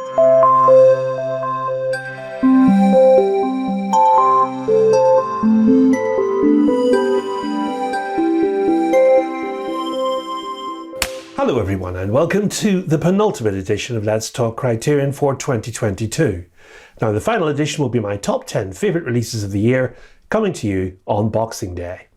Hello everyone and welcome to the penultimate edition of Let's Talk Criterion for 2022. Now the final edition will be my top 10 favourite releases of the year, coming to you on Boxing Day.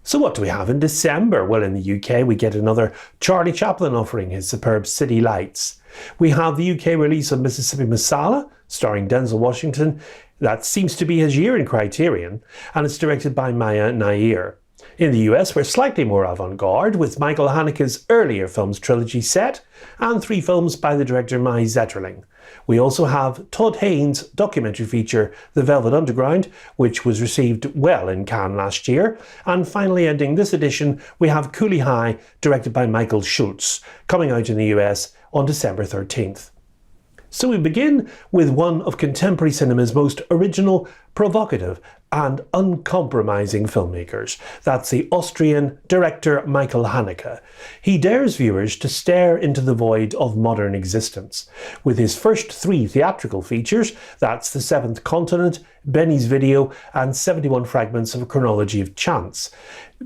So what do we have in December? Well, in the UK we get another Charlie Chaplin offering his superb City Lights. We have the UK release of Mississipi Masala, starring Denzel Washington. That seems to be his year in Criterion, and it's directed by Maya Nair. In the US, we're slightly more avant-garde, with Michael Haneke's earlier films Trilogy set, and 3 films by the director Zetterling. We also have Todd Haynes' documentary feature The Velvet Underground, which was received well in Cannes last year. And finally ending this edition, we have Cooley High, directed by Michael Schultz, coming out in the US on December 13th. So we begin with one of contemporary cinema's most original, provocative and uncompromising filmmakers. That's the Austrian director Michael Haneke. He dares viewers to stare into the void of modern existence. With his first 3 theatrical features, that's The Seventh Continent, Benny's Video and 71 Fragments of a Chronology of Chance,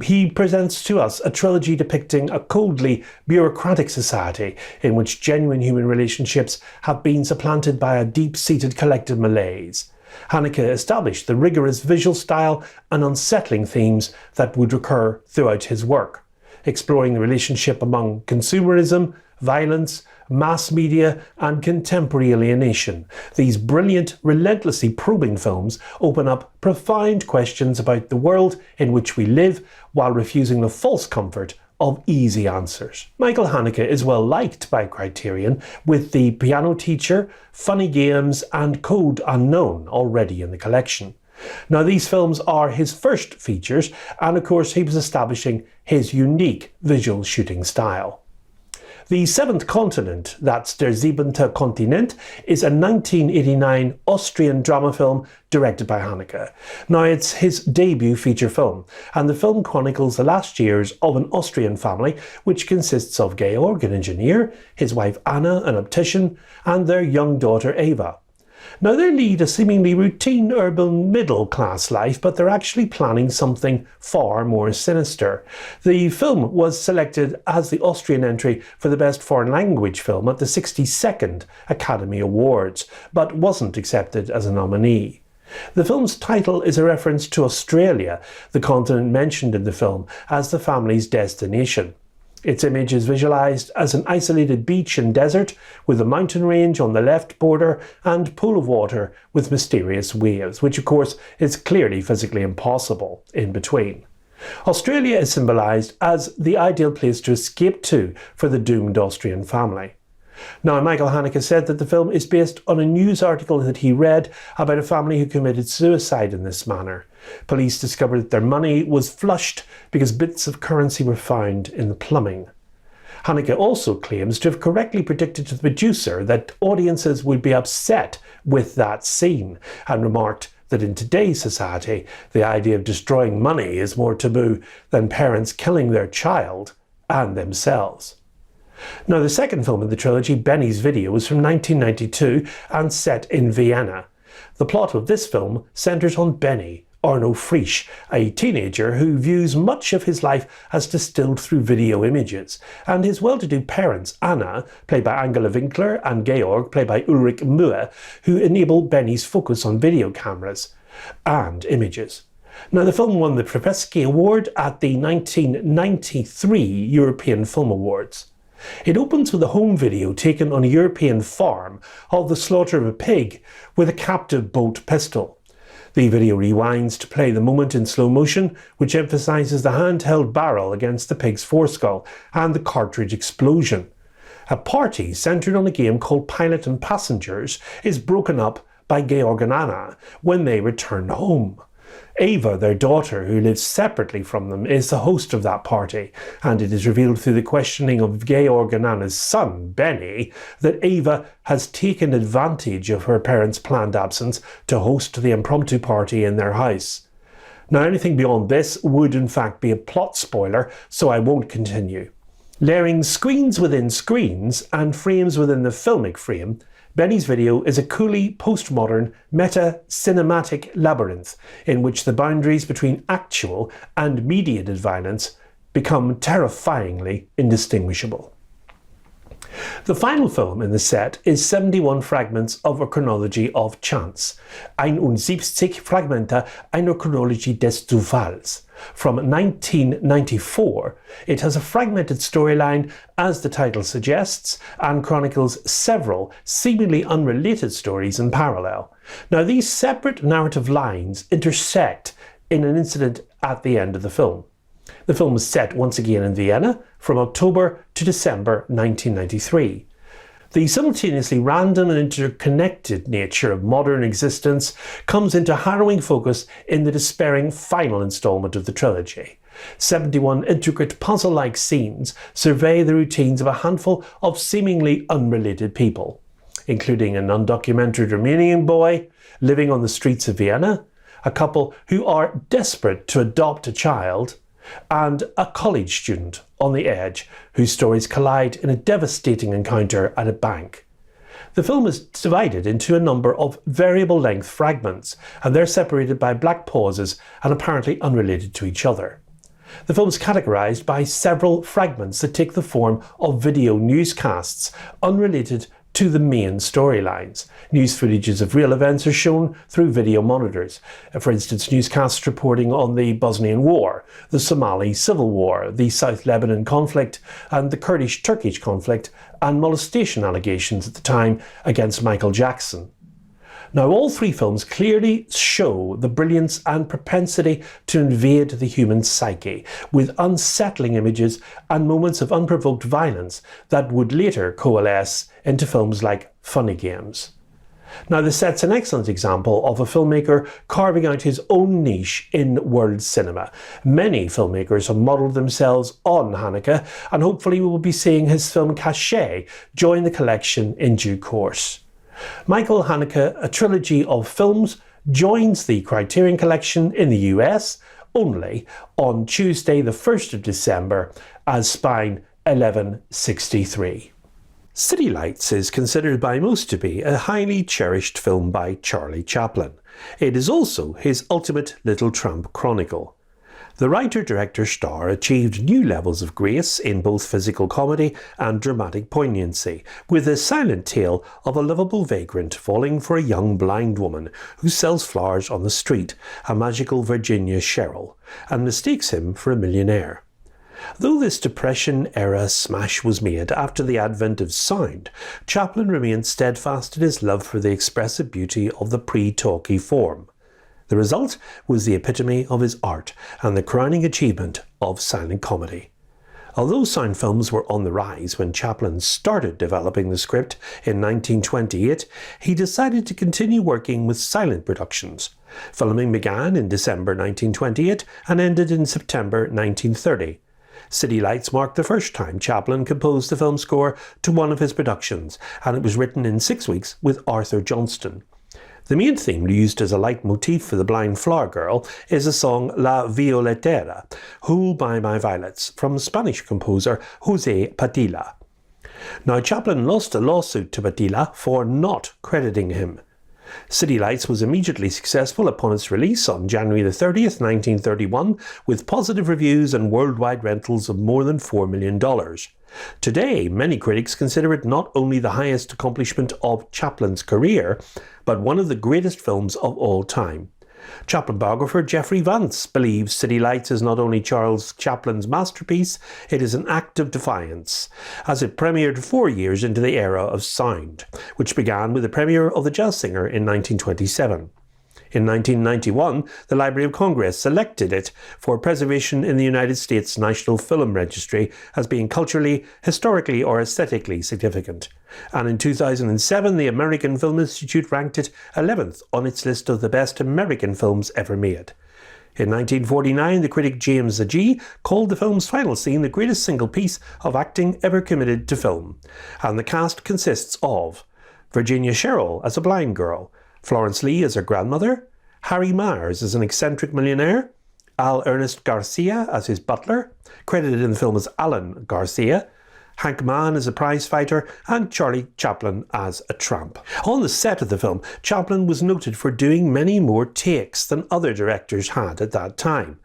he presents to us a trilogy depicting a coldly bureaucratic society in which genuine human relationships have been supplanted by a deep-seated collective malaise. Haneke established the rigorous visual style and unsettling themes that would recur throughout his work, exploring the relationship among consumerism, violence, mass media and contemporary alienation. These brilliant, relentlessly probing films open up profound questions about the world in which we live while refusing the false comfort of easy answers. Michael Haneke is well liked by Criterion, with The Piano Teacher, Funny Games and Code Unknown already in the collection. Now these films are his first features, and of course he was establishing his unique visual shooting style. The Seventh Continent, that's Der Siebente Kontinent, is a 1989 Austrian drama film directed by Haneke. Now it's his debut feature film, and the film chronicles the last years of an Austrian family which consists of Georg, an engineer, his wife Anna, an optician, and their young daughter Eva. Now they lead a seemingly routine urban middle-class life, but they're actually planning something far more sinister. The film was selected as the Austrian entry for the Best Foreign Language Film at the 62nd Academy Awards, but wasn't accepted as a nominee. The film's title is a reference to Australia, the continent mentioned in the film as the family's destination. Its image is visualised as an isolated beach and desert with a mountain range on the left border and pool of water with mysterious waves, which of course is clearly physically impossible in between. Australia is symbolised as the ideal place to escape to for the doomed Austrian family. Now, Michael Haneke said that the film is based on a news article that he read about a family who committed suicide in this manner. Police discovered that their money was flushed because bits of currency were found in the plumbing. Haneke also claims to have correctly predicted to the producer that audiences would be upset with that scene, and remarked that in today's society, the idea of destroying money is more taboo than parents killing their child and themselves. Now, the second film in the trilogy, Benny's Video, was from 1992 and set in Vienna. The plot of this film centres on Benny, Arno Frisch, a teenager who views much of his life as distilled through video images, and his well-to-do parents, Anna, played by Angela Winkler, and Georg, played by Ulrich Mühe, who enable Benny's focus on video cameras and images. Now, the film won the Profesky Award at the 1993 European Film Awards. It opens with a home video taken on a European farm of the slaughter of a pig with a captive bolt pistol. The video rewinds to play the moment in slow motion, which emphasises the handheld barrel against the pig's foreskull and the cartridge explosion. A party centred on a game called Pilot and Passengers is broken up by Georg and Anna when they return home. Eva, their daughter, who lives separately from them, is the host of that party, and it is revealed through the questioning of Georg and Anna's son, Benny, that Eva has taken advantage of her parents' planned absence to host the impromptu party in their house. Now, anything beyond this would in fact be a plot spoiler, so I won't continue. Layering screens within screens and frames within the filmic frame, Benny's video is a Cooley postmodern meta-cinematic labyrinth in which the boundaries between actual and mediated violence become terrifyingly indistinguishable. The final film in the set is 71 fragments of a chronology of chance, 71 Fragmente einer Chronologie des Zufalls. From 1994, it has a fragmented storyline, as the title suggests, and chronicles several seemingly unrelated stories in parallel. Now, these separate narrative lines intersect in an incident at the end of the film. The film is set once again in Vienna from October to December 1993. The simultaneously random and interconnected nature of modern existence comes into harrowing focus in the despairing final installment of the trilogy. 71 intricate puzzle-like scenes survey the routines of a handful of seemingly unrelated people, including an undocumented Romanian boy living on the streets of Vienna, a couple who are desperate to adopt a child, and a college student on the edge whose stories collide in a devastating encounter at a bank. The film is divided into a number of variable length fragments, and they're separated by black pauses and apparently unrelated to each other. The film is categorised by several fragments that take the form of video newscasts unrelated to the main storylines. News footages of real events are shown through video monitors. For instance, newscasts reporting on the Bosnian War, the Somali Civil War, the South Lebanon conflict, and the Kurdish-Turkish conflict, and molestation allegations at the time against Michael Jackson. Now, all three films clearly show the brilliance and propensity to invade the human psyche, with unsettling images and moments of unprovoked violence that would later coalesce into films like Funny Games. Now, this sets an excellent example of a filmmaker carving out his own niche in world cinema. Many filmmakers have modelled themselves on Haneke, and hopefully we will be seeing his film Cachet join the collection in due course. Michael Haneke, a trilogy of films, joins the Criterion collection in the US only on Tuesday the 1st of December as Spine 1163. City Lights is considered by most to be a highly cherished film by Charlie Chaplin. It is also his ultimate Little Tramp chronicle. The writer-director-star achieved new levels of grace in both physical comedy and dramatic poignancy, with a silent tale of a lovable vagrant falling for a young blind woman who sells flowers on the street, a magical Virginia Cheryl, and mistakes him for a millionaire. Though this Depression-era smash was made after the advent of sound, Chaplin remained steadfast in his love for the expressive beauty of the pre-talkie form. The result was the epitome of his art and the crowning achievement of silent comedy. Although sound films were on the rise when Chaplin started developing the script in 1928, he decided to continue working with silent productions. Filming began in December 1928 and ended in September 1930. City Lights marked the first time Chaplin composed the film score to one of his productions, and it was written in 6 weeks with Arthur Johnston. The main theme used as a leitmotif for the blind flower girl is the song La Violetera, Who by My Violets, from Spanish composer José Padilla. Now, Chaplin lost a lawsuit to Padilla for not crediting him. City Lights was immediately successful upon its release on January the 30th, 1931, with positive reviews and worldwide rentals of more than $4 million. Today, many critics consider it not only the highest accomplishment of Chaplin's career, but one of the greatest films of all time. Chaplin biographer Geoffrey Vance believes City Lights is not only Charles Chaplin's masterpiece, it is an act of defiance, as it premiered 4 years into the era of sound, which began with the premiere of The Jazz Singer in 1927. In 1991, the Library of Congress selected it for preservation in the United States National Film Registry as being culturally, historically or aesthetically significant. And in 2007, the American Film Institute ranked it 11th on its list of the best American films ever made. In 1949, the critic James Agee called the film's final scene the greatest single piece of acting ever committed to film. And the cast consists of Virginia Cheryl as a blind girl, Florence Lee as her grandmother, Harry Myers as an eccentric millionaire, Al Ernest Garcia as his butler, credited in the film as Alan Garcia, Hank Mann as a prize fighter, and Charlie Chaplin as a tramp. On the set of the film, Chaplin was noted for doing many more takes than other directors had at that time.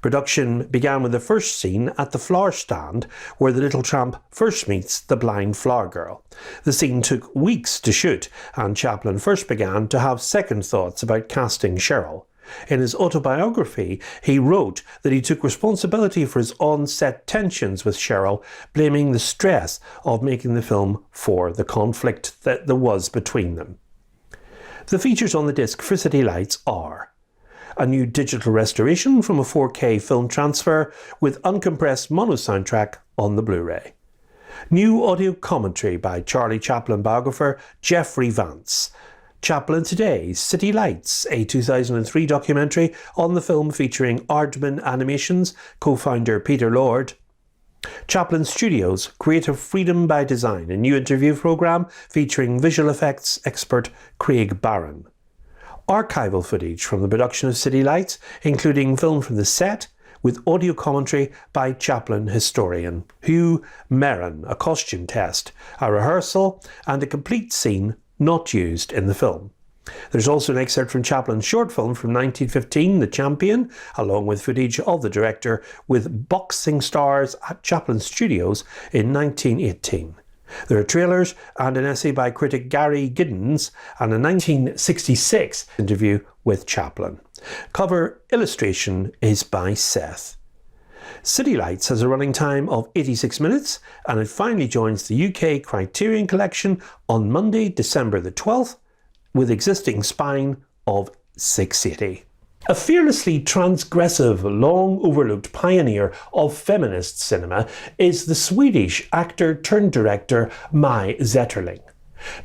Production began with the first scene at the flower stand, where the little tramp first meets the blind flower girl. The scene took weeks to shoot, and Chaplin first began to have second thoughts about casting Cheryl. In his autobiography, he wrote that he took responsibility for his on-set tensions with Cheryl, blaming the stress of making the film for the conflict that there was between them. The features on the disc for City Lights are a new digital restoration from a 4K film transfer with uncompressed mono soundtrack on the Blu-ray. New audio commentary by Charlie Chaplin biographer Jeffrey Vance. Chaplin Today's City Lights, a 2003 documentary on the film featuring Aardman Animations co-founder Peter Lord. Chaplin Studios, Creative Freedom by Design, a new interview programme featuring visual effects expert Craig Barron. Archival footage from the production of City Lights, including film from the set, with audio commentary by Chaplin historian Hugh Merrin, a costume test, a rehearsal, and a complete scene not used in the film. There's also an excerpt from Chaplin's short film from 1915, The Champion, along with footage of the director with boxing stars at Chaplin Studios in 1918. There are trailers and an essay by critic Gary Giddens and a 1966 interview with Chaplin. Cover illustration is by Seth. City Lights has a running time of 86 minutes and it finally joins the UK Criterion collection on Monday, December the 12th, with existing spine of 680. A fearlessly transgressive, long overlooked pioneer of feminist cinema is the Swedish actor-turned-director Mai Zetterling.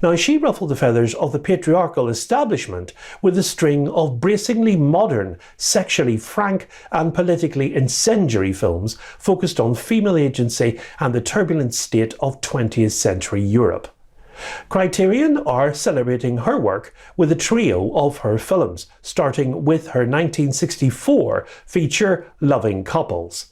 Now, she ruffled the feathers of the patriarchal establishment with a string of bracingly modern, sexually frank and politically incendiary films focused on female agency and the turbulent state of 20th century Europe. Criterion are celebrating her work with a trio of her films, starting with her 1964 feature Loving Couples.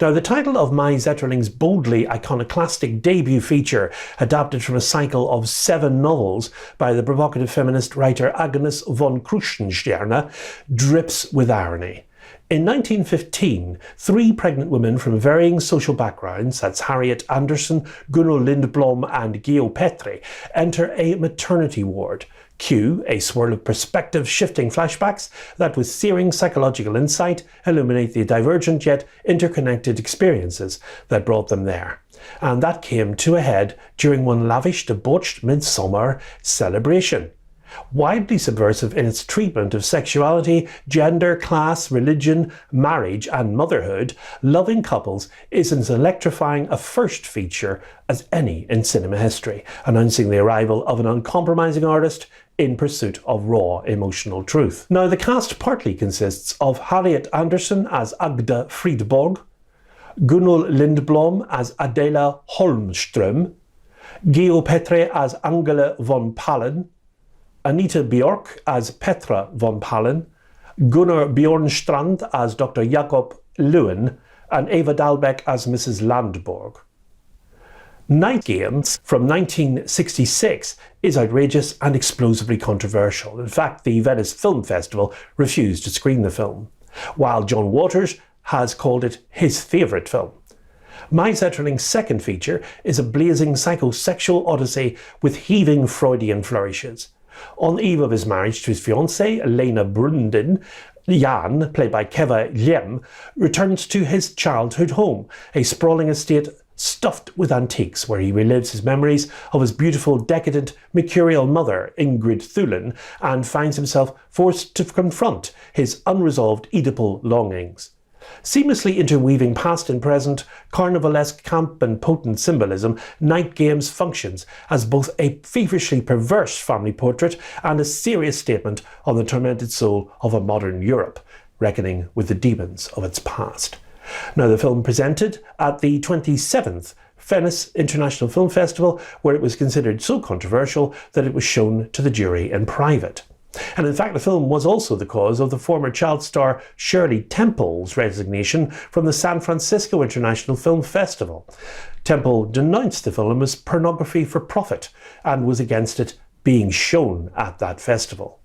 Now, the title of Mai Zetterling's boldly iconoclastic debut feature, adapted from a cycle of 7 novels by the provocative feminist writer Agnes von Krusensterne, drips with irony. In 1915, 3 pregnant women from varying social backgrounds, that's Harriet Anderson, Gunnar Lindblom and Geo Petri, enter a maternity ward. Cue a swirl of perspective-shifting flashbacks that with searing psychological insight illuminate the divergent yet interconnected experiences that brought them there. And that came to a head during one lavish, debauched midsummer celebration. Widely subversive in its treatment of sexuality, gender, class, religion, marriage and motherhood, Loving Couples is as electrifying a first feature as any in cinema history, announcing the arrival of an uncompromising artist in pursuit of raw emotional truth. Now, the cast partly consists of Harriet Anderson as Agda Fridborg, Gunnar Lindblom as Adela Holmström, Geo Petri as Angela von Pallen, Anita Björk as Petra von Pallen, Gunnar Bjornstrand as Dr. Jakob Lewin, and Eva Dahlbeck as Mrs. Landborg. Night Games from 1966 is outrageous and explosively controversial. In fact, the Venice Film Festival refused to screen the film, while John Waters has called it his favourite film. Mai Zetterling's second feature is a blazing psychosexual odyssey with heaving Freudian flourishes. On the eve of his marriage to his fiancée, Lena Brundin, Jan, played by Keva Liem, returns to his childhood home, a sprawling estate stuffed with antiques, where he relives his memories of his beautiful, decadent, mercurial mother, Ingrid Thulin, and finds himself forced to confront his unresolved Oedipal longings. Seamlessly interweaving past and present, carnivalesque camp and potent symbolism, Night Games functions as both a feverishly perverse family portrait and a serious statement on the tormented soul of a modern Europe, reckoning with the demons of its past. Now, the film presented at the 27th Venice International Film Festival, where it was considered so controversial that it was shown to the jury in private. And in fact, the film was also the cause of the former child star Shirley Temple's resignation from the San Francisco International Film Festival. Temple denounced the film as pornography for profit and was against it being shown at that festival.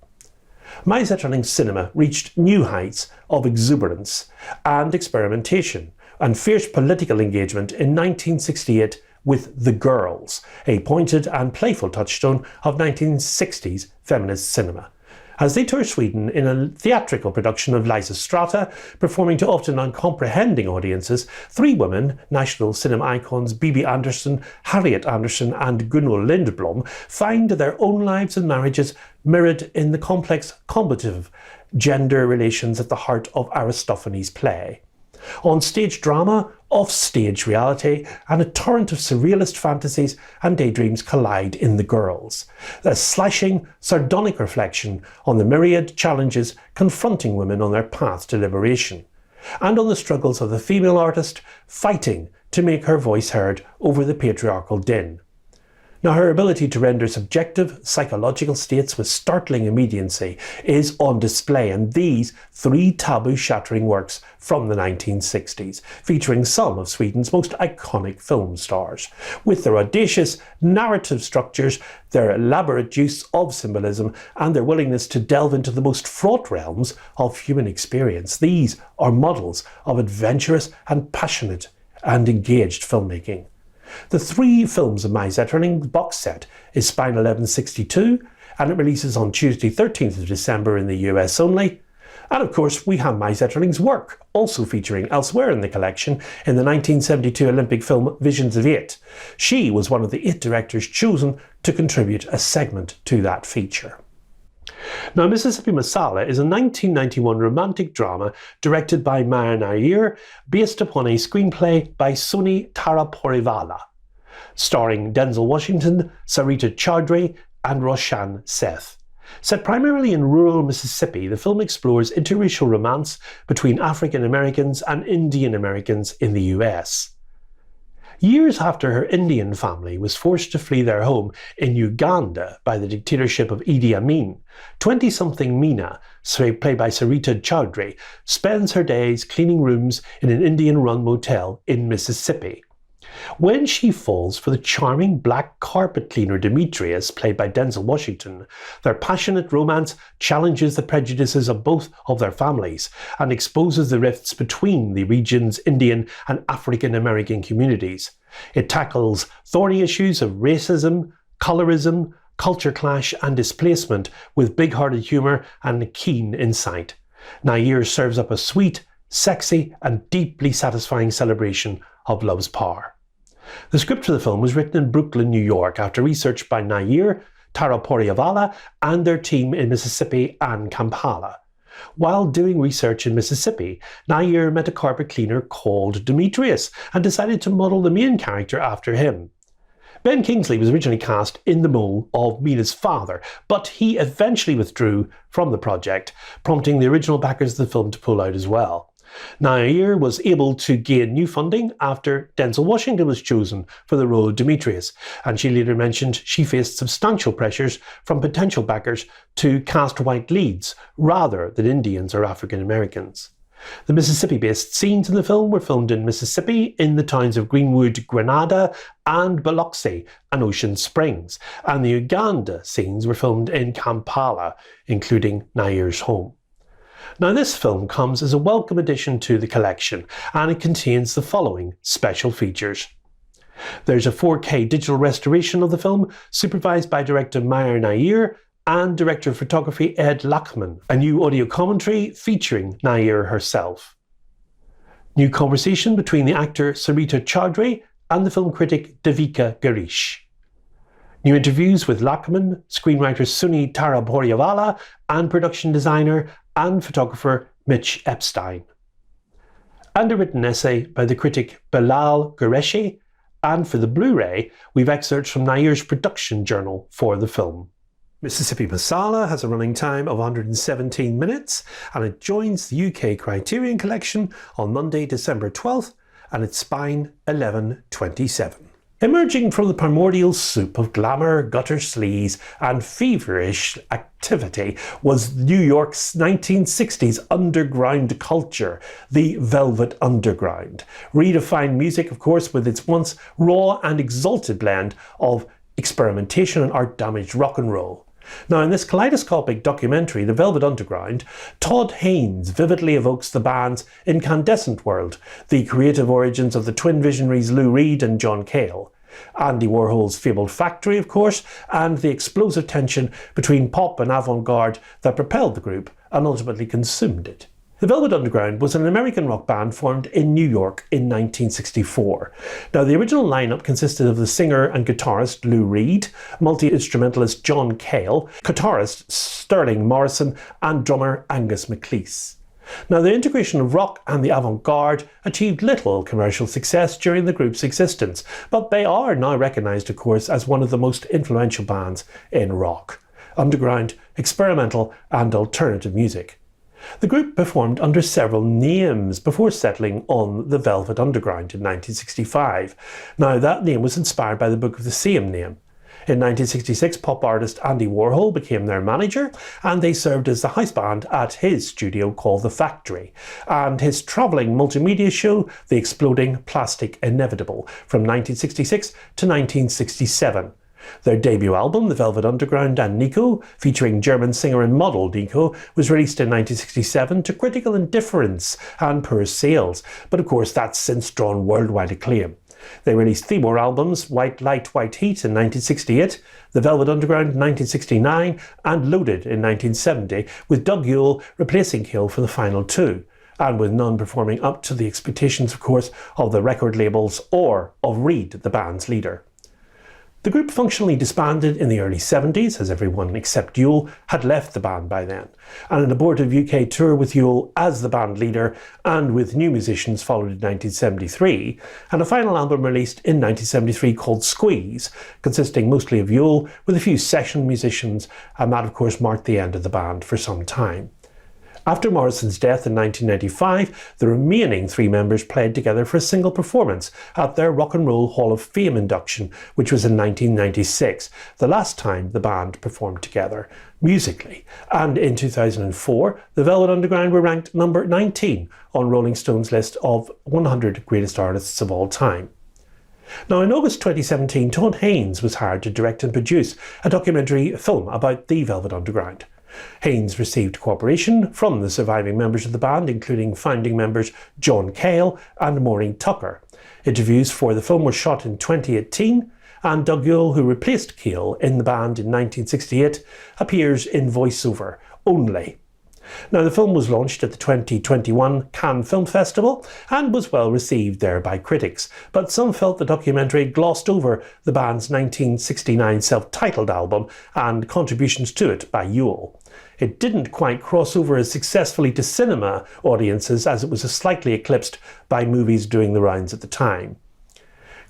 My Zetterling cinema reached new heights of exuberance and experimentation and fierce political engagement in 1968 with The Girls, a pointed and playful touchstone of 1960s feminist cinema, as they tour Sweden in a theatrical production of Lysistrata, performing to often uncomprehending audiences. Three women, national cinema icons Bibi Andersson, Harriet Andersson and Gunnar Lindblom, find their own lives and marriages mirrored in the complex combative gender relations at the heart of Aristophanes' play. On-stage drama, off-stage reality, and a torrent of surrealist fantasies and daydreams collide in The Girls, a slashing, sardonic reflection on the myriad challenges confronting women on their path to liberation, and on the struggles of the female artist fighting to make her voice heard over the patriarchal din. Now, her ability to render subjective psychological states with startling immediacy is on display in these three taboo-shattering works from the 1960s, featuring some of Sweden's most iconic film stars. With their audacious narrative structures, their elaborate use of symbolism, and their willingness to delve into the most fraught realms of human experience, these are models of adventurous and passionate and engaged filmmaking. The three films of My Zetterling box set is Spine 1162, and it releases on Tuesday 13th of December in the US only. And of course we have My Zetterling's work, also featuring elsewhere in the collection in the 1972 Olympic film Visions of 8. She was one of the 8 directors chosen to contribute a segment to that feature. Now, Mississipi Masala is a 1991 romantic drama directed by Maya Nair, based upon a screenplay by Soni Taraporivala, starring Denzel Washington, Sarita Choudhury and Roshan Seth. Set primarily in rural Mississippi, the film explores interracial romance between African Americans and Indian Americans in the US. Years after her Indian family was forced to flee their home in Uganda by the dictatorship of Idi Amin, 20-something Meena, played by Sarita Choudhury, spends her days cleaning rooms in an Indian-run motel in Mississippi. When she falls for the charming black carpet cleaner Demetrius, played by Denzel Washington, their passionate romance challenges the prejudices of both of their families and exposes the rifts between the region's Indian and African American communities. It tackles thorny issues of racism, colorism, culture clash and displacement with big-hearted humour and keen insight. Nair serves up a sweet, sexy and deeply satisfying celebration of love's power. The script for the film was written in Brooklyn, New York, after research by Nair, Taraporivala and their team in Mississippi and Kampala. While doing research in Mississippi, Nair met a carpet cleaner called Demetrius and decided to model the main character after him. Ben Kingsley was originally cast in the role of Meena's father, but he eventually withdrew from the project, prompting the original backers of the film to pull out as well. Nair was able to gain new funding after Denzel Washington was chosen for the role of Demetrius, and she later mentioned she faced substantial pressures from potential backers to cast white leads rather than Indians or African Americans. The Mississippi-based scenes in the film were filmed in Mississippi in the towns of Greenwood, Grenada and Biloxi and Ocean Springs, and the Uganda scenes were filmed in Kampala, including Nair's home. Now, this film comes as a welcome addition to the collection, and it contains the following special features. There's a 4K digital restoration of the film, supervised by director Maya Nair and director of photography Ed Lachman, a new audio commentary featuring Nair herself. New conversation between the actor Sarita Choudhury and the film critic Devika Girish. New interviews with Lachman, screenwriter Soni Taraporivala and production designer and photographer Mitch Epstein. And a written essay by the critic Bilal Qureshi, and for the Blu-ray, we've excerpts from Nair's production journal for the film. Mississipi Masala has a running time of 117 minutes, and it joins the UK Criterion collection on Monday, December 12th, and it's Spine 1127. Emerging from the primordial soup of glamour, gutter sleaze and feverish activity was New York's 1960s underground culture, the Velvet Underground. Redefined music, of course, with its once raw and exalted blend of experimentation and art-damaged rock and roll. Now, in this kaleidoscopic documentary, The Velvet Underground, Todd Haynes vividly evokes the band's incandescent world, the creative origins of the twin visionaries Lou Reed and John Cale, Andy Warhol's fabled Factory, of course, and the explosive tension between pop and avant-garde that propelled the group and ultimately consumed it. The Velvet Underground was an American rock band formed in New York in 1964. Now, the original lineup consisted of the singer and guitarist Lou Reed, multi-instrumentalist John Cale, guitarist Sterling Morrison, and drummer Angus MacLeese. Now, the integration of rock and the avant-garde achieved little commercial success during the group's existence, but they are now recognised, of course, as one of the most influential bands in rock, underground, experimental and alternative music. The group performed under several names before settling on the Velvet Underground in 1965. Now, that name was inspired by the book of the same name. In 1966, pop artist Andy Warhol became their manager, and they served as the house band at his studio called The Factory, and his travelling multimedia show, The Exploding Plastic Inevitable, from 1966 to 1967. Their debut album, The Velvet Underground and Nico, featuring German singer and model Nico, was released in 1967 to critical indifference and poor sales, but of course that's since drawn worldwide acclaim. They released 3 more albums, White Light, White Heat in 1968, The Velvet Underground in 1969 and Loaded in 1970, with Doug Yule replacing Cale for the final 2, and with none performing up to the expectations, of course, of the record labels or of Reed, the band's leader. The group functionally disbanded in the early 70s, as everyone except Yule had left the band by then, and an abortive UK tour with Yule as the band leader and with new musicians followed in 1973, and a final album released in 1973 called Squeeze, consisting mostly of Yule with a few session musicians, and that of course marked the end of the band for some time. After Morrison's death in 1995, the remaining 3 members played together for a single performance at their Rock and Roll Hall of Fame induction, which was in 1996, the last time the band performed together musically. And in 2004, the Velvet Underground were ranked number 19 on Rolling Stone's list of 100 greatest artists of all time. Now, in August 2017, Todd Haynes was hired to direct and produce a documentary film about the Velvet Underground. Haynes received cooperation from the surviving members of the band, including founding members John Cale and Maureen Tucker. Interviews for the film were shot in 2018, and Doug Yule, who replaced Cale in the band in 1968, appears in voiceover only. Now, the film was launched at the 2021 Cannes Film Festival and was well received there by critics, but some felt the documentary glossed over the band's 1969 self-titled album and contributions to it by Yule. It didn't quite cross over as successfully to cinema audiences as it was slightly eclipsed by movies doing the rounds at the time.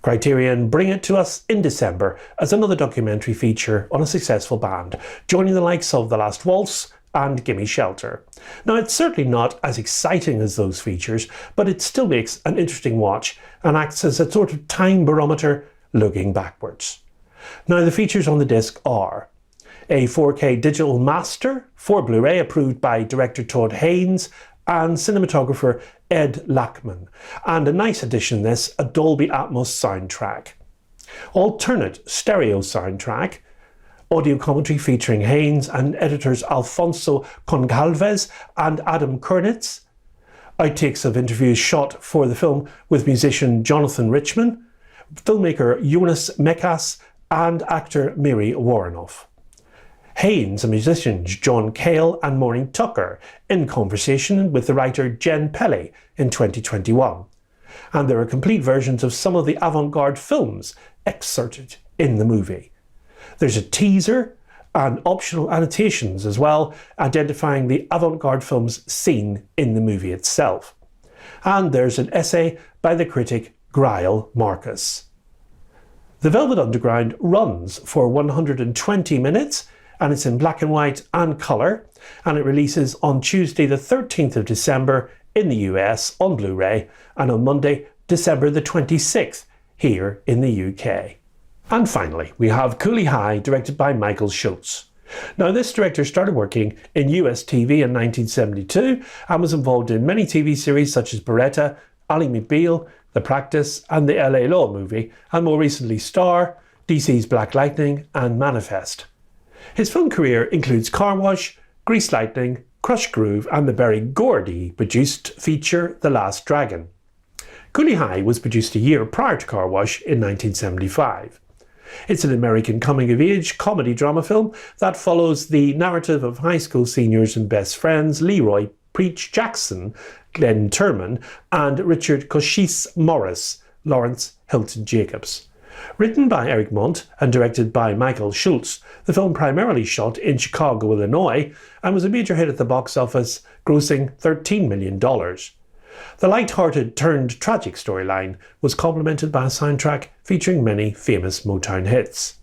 Criterion bring it to us in December as another documentary feature on a successful band, joining the likes of The Last Waltz and Gimme Shelter. Now, it's certainly not as exciting as those features, but it still makes an interesting watch and acts as a sort of time barometer looking backwards. Now, the features on the disc are a 4K digital master for Blu-ray approved by director Todd Haynes and cinematographer Ed Lachman, and a nice addition this, a Dolby Atmos soundtrack. Alternate stereo soundtrack, audio commentary featuring Haynes and editors Alfonso Concalves and Adam Kurnitz, outtakes of interviews shot for the film with musician Jonathan Richman, filmmaker Jonas Mekas and actor Miri Warrenoff. Haynes and musicians John Cale and Maureen Tucker in conversation with the writer Jen Pelly in 2021. And there are complete versions of some of the avant-garde films excerpted in the movie. There's a teaser and optional annotations as well, identifying the avant-garde films seen in the movie itself. And there's an essay by the critic Grail Marcus. The Velvet Underground runs for 120 minutes, and it's in black and white and colour, and it releases on Tuesday the 13th of December in the US on Blu-ray, and on Monday, December the 26th here in the UK. And finally, we have Cooley High, directed by Michael Schultz. Now, this director started working in US TV in 1972 and was involved in many TV series such as Beretta, Ally McBeal, The Practice and the LA Law Movie, and more recently Star, DC's Black Lightning and Manifest. His film career includes Car Wash, Grease Lightning, Crush Groove and the very Gordy-produced feature The Last Dragon. Cooley High was produced a year prior to Car Wash in 1975. It's an American coming-of-age comedy drama film that follows the narrative of high school seniors and best friends Leroy Preach Jackson, Glenn Turman, and Richard Cochise Morris, Lawrence Hilton Jacobs. Written by Eric Montt and directed by Michael Schultz, the film primarily shot in Chicago, Illinois, and was a major hit at the box office, grossing $13 million. The light-hearted turned tragic storyline was complemented by a soundtrack featuring many famous Motown hits.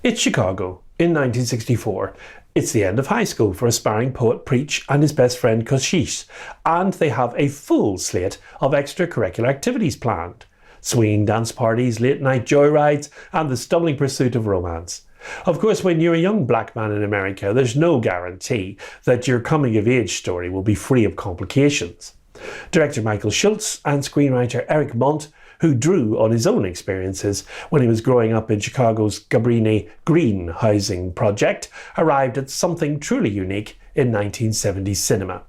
It's Chicago in 1964. It's the end of high school for aspiring poet Preach and his best friend Cochise, and they have a full slate of extracurricular activities planned. Swinging dance parties, late-night joyrides, and the stumbling pursuit of romance. Of course, when you're a young black man in America, there's no guarantee that your coming-of-age story will be free of complications. Director Michael Schultz and screenwriter Eric Montt, who drew on his own experiences when he was growing up in Chicago's Cabrini Green housing project, arrived at something truly unique in 1970s cinema.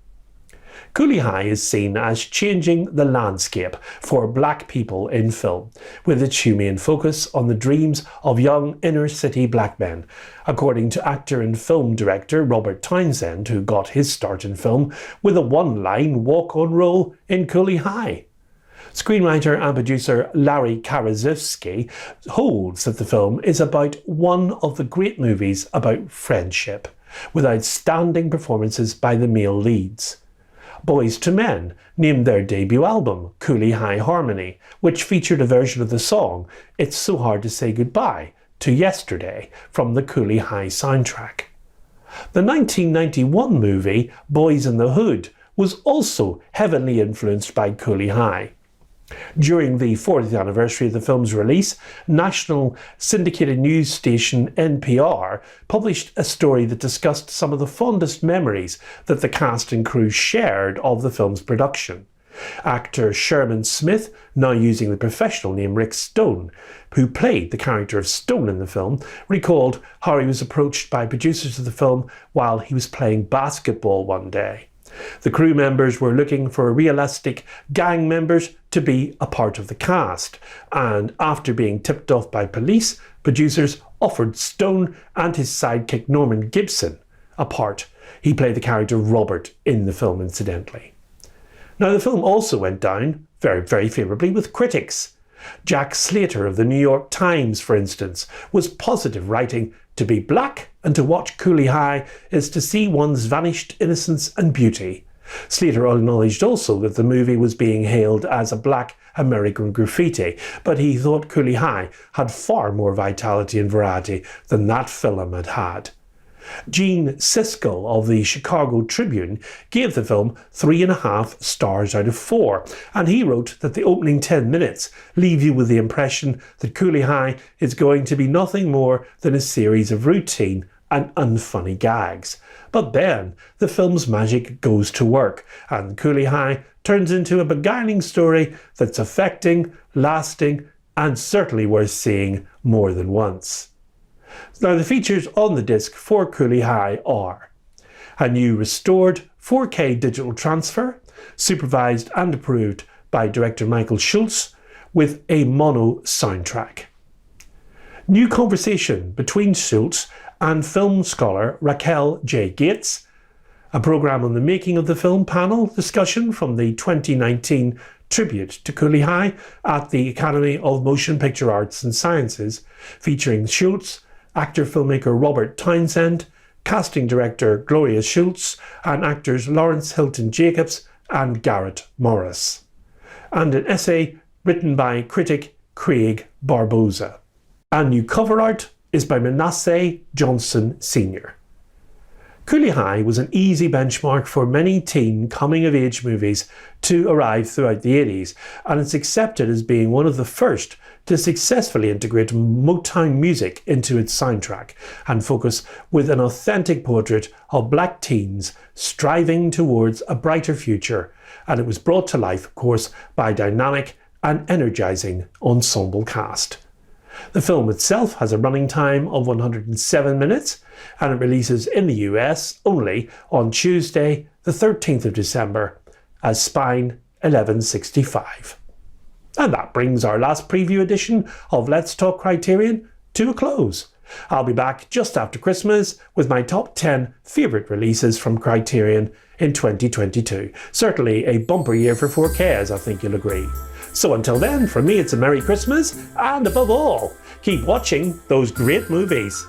Cooley High is seen as changing the landscape for black people in film, with its humane focus on the dreams of young inner-city black men, according to actor and film director Robert Townsend, who got his start in film with a one-line walk-on role in Cooley High. Screenwriter and producer Larry Karaszewski holds that the film is about one of the great movies about friendship, with outstanding performances by the male leads. Boyz II Men named their debut album Cooley High Harmony, which featured a version of the song It's So Hard to Say Goodbye to Yesterday from the Cooley High soundtrack. The 1991 movie Boys in the Hood was also heavily influenced by Cooley High. During the 40th anniversary of the film's release, national syndicated news station NPR published a story that discussed some of the fondest memories that the cast and crew shared of the film's production. Actor Sherman Smith, now using the professional name Rick Stone, who played the character of Stone in the film, recalled how he was approached by producers of the film while he was playing basketball one day. The crew members were looking for realistic gang members to be a part of the cast, and after being tipped off by police, producers offered Stone and his sidekick Norman Gibson a part. He played the character Robert in the film, incidentally. Now, the film also went down very, very favourably with critics. Jack Slater of the New York Times, for instance, was positive, writing, "To be black and to watch Cooley High is to see one's vanished innocence and beauty." Slater acknowledged also that the movie was being hailed as a black American graffiti, but he thought Cooley High had far more vitality and variety than that film had had. Gene Siskel of the Chicago Tribune gave the film 3.5 stars out of 4, and he wrote that the opening 10 minutes leave you with the impression that Cooley High is going to be nothing more than a series of routine and unfunny gags. But then the film's magic goes to work, and Cooley High turns into a beguiling story that's affecting, lasting, and certainly worth seeing more than once. Now, the features on the disc for Cooley High are a new restored 4K digital transfer, supervised and approved by director Michael Schultz, with a mono soundtrack. New conversation between Schultz and film scholar Raquel J. Gates, a programme on the making of the film panel discussion from the 2019 tribute to Cooley High at the Academy of Motion Picture Arts and Sciences, featuring Schultz, actor-filmmaker Robert Townsend, casting director Gloria Schultz, and actors Lawrence Hilton Jacobs and Garrett Morris. And an essay written by critic Craig Barboza. And new cover art is by Manasseh Johnson Sr. Cooley High was an easy benchmark for many teen coming-of-age movies to arrive throughout the 80s, and it's accepted as being one of the first to successfully integrate Motown music into its soundtrack and focus with an authentic portrait of black teens striving towards a brighter future, and it was brought to life, of course, by a dynamic and energising ensemble cast. The film itself has a running time of 107 minutes, and it releases in the US only on Tuesday the 13th of December as Spine 1165. And that brings our last preview edition of Let's Talk Criterion to a close. I'll be back just after Christmas with my top 10 favourite releases from Criterion in 2022. Certainly a bumper year for 4Ks, I think you'll agree. So until then, from me it's a Merry Christmas, and above all, keep watching those great movies.